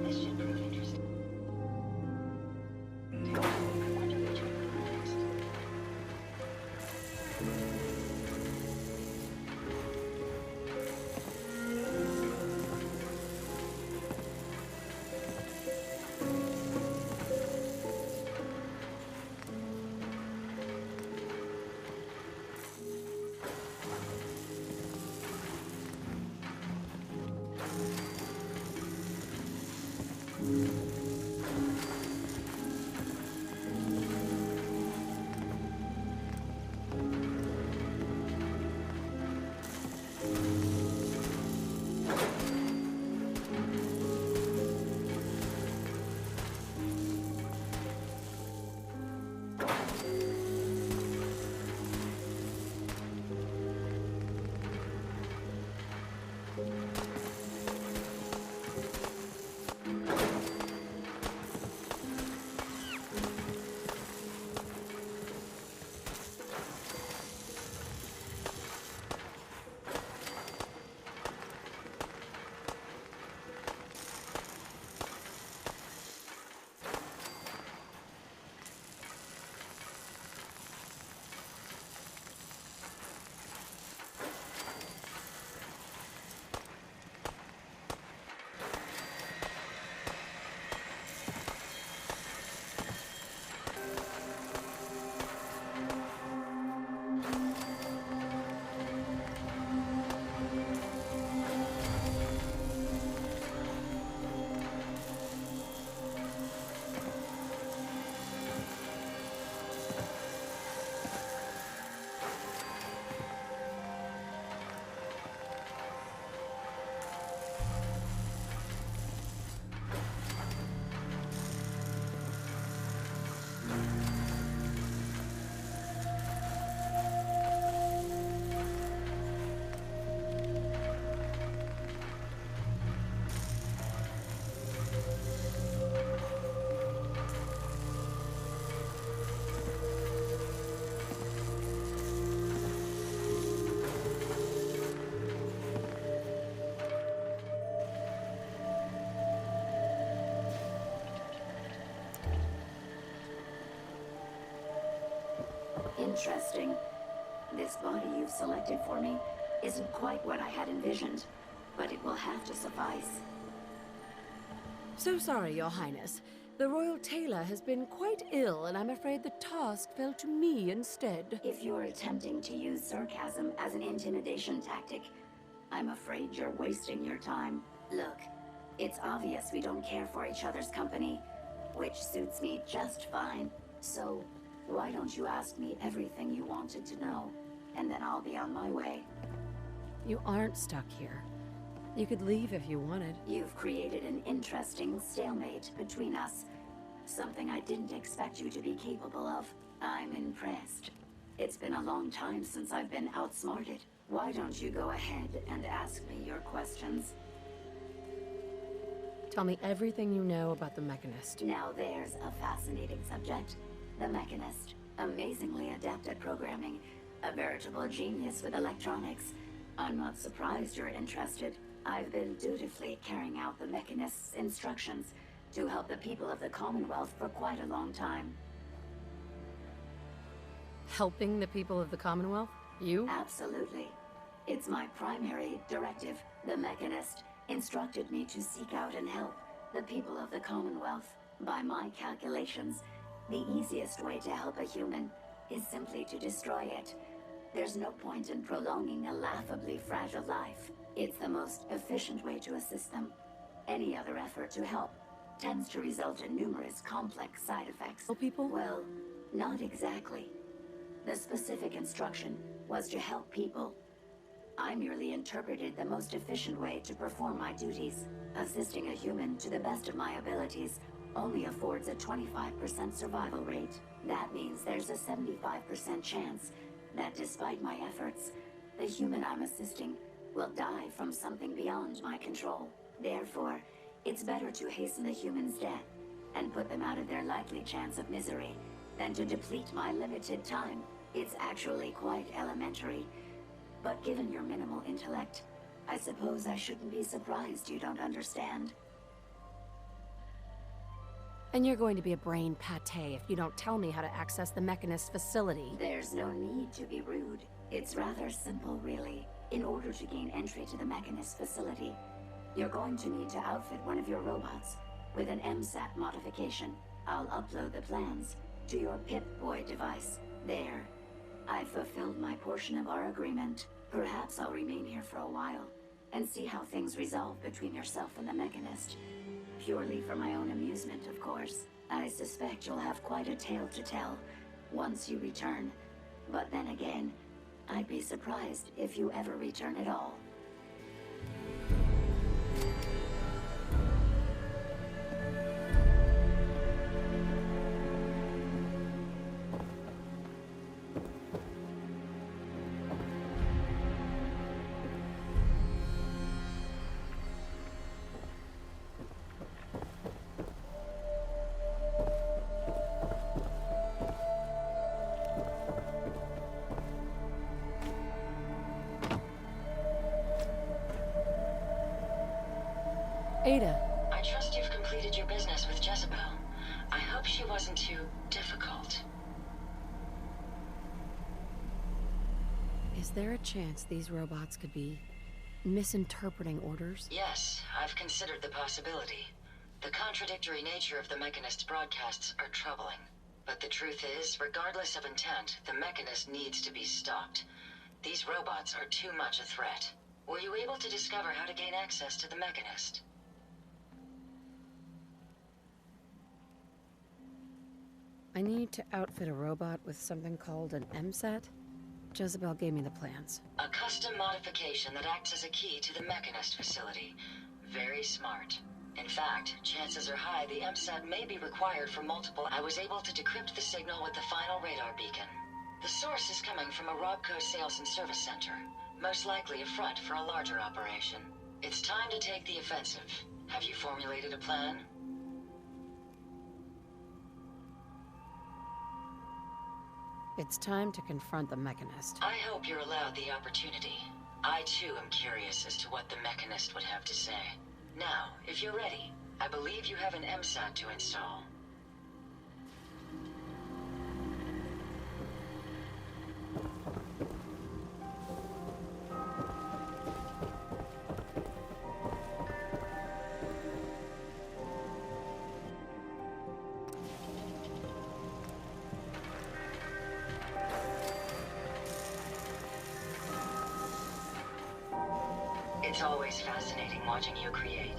This should prove interesting. I wonder which one will be next. Interesting. This body you've selected for me isn't quite what I had envisioned, but it will have to suffice. So sorry, Your Highness. The Royal Tailor has been quite ill, and I'm afraid the task fell to me instead. If you're attempting to use sarcasm as an intimidation tactic, I'm afraid you're wasting your time. Look, it's obvious we don't care for each other's company, which suits me just fine. So, why don't you ask me everything you wanted to know, and then I'll be on my way. You aren't stuck here. You could leave if you wanted. You've created an interesting stalemate between us. Something I didn't expect you to be capable of. I'm impressed. It's been a long time since I've been outsmarted. Why don't you go ahead and ask me your questions? Tell me everything you know about the Mechanist. Now there's a fascinating subject. The Mechanist. Amazingly adept at programming. A veritable genius with electronics. I'm not surprised you're interested. I've been dutifully carrying out the Mechanist's instructions to help the people of the Commonwealth for quite a long time. Helping the people of the Commonwealth? You? Absolutely. It's my primary directive. The Mechanist instructed me to seek out and help the people of the Commonwealth. By my calculations, the easiest way to help a human is simply to destroy it. There's no point in prolonging a laughably fragile life. It's the most efficient way to assist them. Any other effort to help tends to result in numerous complex side effects. Help people? Well, not exactly. The specific instruction was to help people. I merely interpreted the most efficient way to perform my duties. Assisting a human to the best of my abilities only affords a 25% survival rate. That means there's a 75% chance that despite my efforts, the human I'm assisting will die from something beyond my control. Therefore, it's better to hasten the human's death and put them out of their likely chance of misery than to deplete my limited time. It's actually quite elementary, but given your minimal intellect, I suppose I shouldn't be surprised you don't understand. And you're going to be a brain pate if you don't tell me how to access the Mechanist facility. There's no need to be rude. It's rather simple, really. In order to gain entry to the Mechanist facility, you're going to need to outfit one of your robots with an MSAT modification. I'll upload the plans to your Pip-Boy device. There. I've fulfilled my portion of our agreement. Perhaps I'll remain here for a while and see how things resolve between yourself and the Mechanist. Purely for my own amusement, of course. I suspect you'll have quite a tale to tell once you return. But then again, I'd be surprised if you ever return at all. Ada, I trust you've completed your business with Jezebel. I hope she wasn't too difficult. is there a chance these robots could be misinterpreting orders? Yes, I've considered the possibility. The contradictory nature of the Mechanist's broadcasts are troubling. But the truth is, regardless of intent, the Mechanist needs to be stopped. These robots are too much a threat. Were you able to discover how to gain access to the Mechanist? I need to outfit a robot with something called an MSAT. Jezebel gave me the plans. A custom modification that acts as a key to the Mechanist facility. Very smart. In fact, chances are high the MSAT may be required for multiple. I was able to decrypt the signal with the final radar beacon. The source is coming from a Robco sales and service center. Most likely a front for a larger operation. It's time to take the offensive. Have you formulated a plan? It's time to confront the Mechanist. I hope you're allowed the opportunity. I too am curious as to what the Mechanist would have to say. Now, if you're ready, I believe you have an MSAT to install. It's always fascinating watching you create.